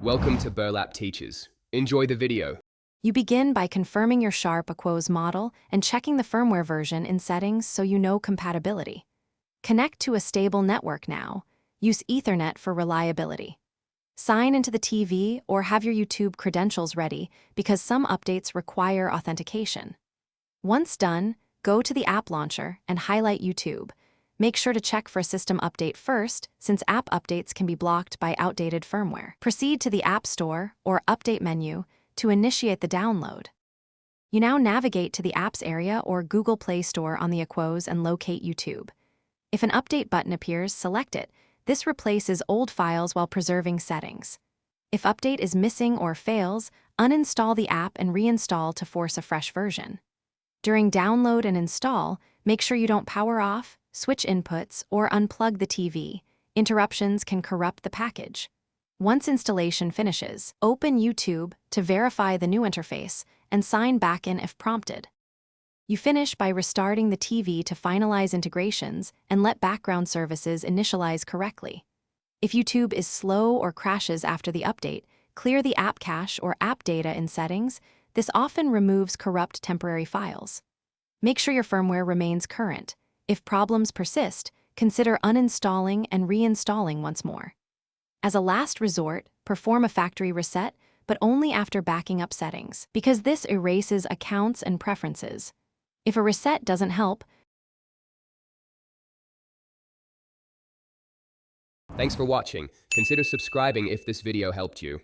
Welcome to Burlap Teachers. Enjoy the video. You begin by confirming your Sharp Aquos model and checking the firmware version in settings so you know compatibility. Connect to a stable network now. Use Ethernet for reliability. Sign into the TV or have your YouTube credentials ready because some updates require authentication. Once done, go to the app launcher and highlight YouTube. Make sure to check for a system update first, since app updates can be blocked by outdated firmware. Proceed to the App Store or Update menu to initiate the download. You now navigate to the Apps area or Google Play Store on the Aquos and locate YouTube. If an update button appears, select it. This replaces old files while preserving settings. If update is missing or fails, uninstall the app and reinstall to force a fresh version. During download and install, make sure you don't power off, switch inputs, or unplug the TV. Interruptions can corrupt the package. Once installation finishes, open YouTube to verify the new interface and sign back in if prompted. You finish by restarting the TV to finalize integrations and let background services initialize correctly. If YouTube is slow or crashes after the update, clear the app cache or app data in settings. This often removes corrupt temporary files. Make sure your firmware remains current. If problems persist, consider uninstalling and reinstalling once more. As a last resort, perform a factory reset, but only after backing up settings, because this erases accounts and preferences. If a reset doesn't help, Thanks for watching. Consider subscribing if this video helped you.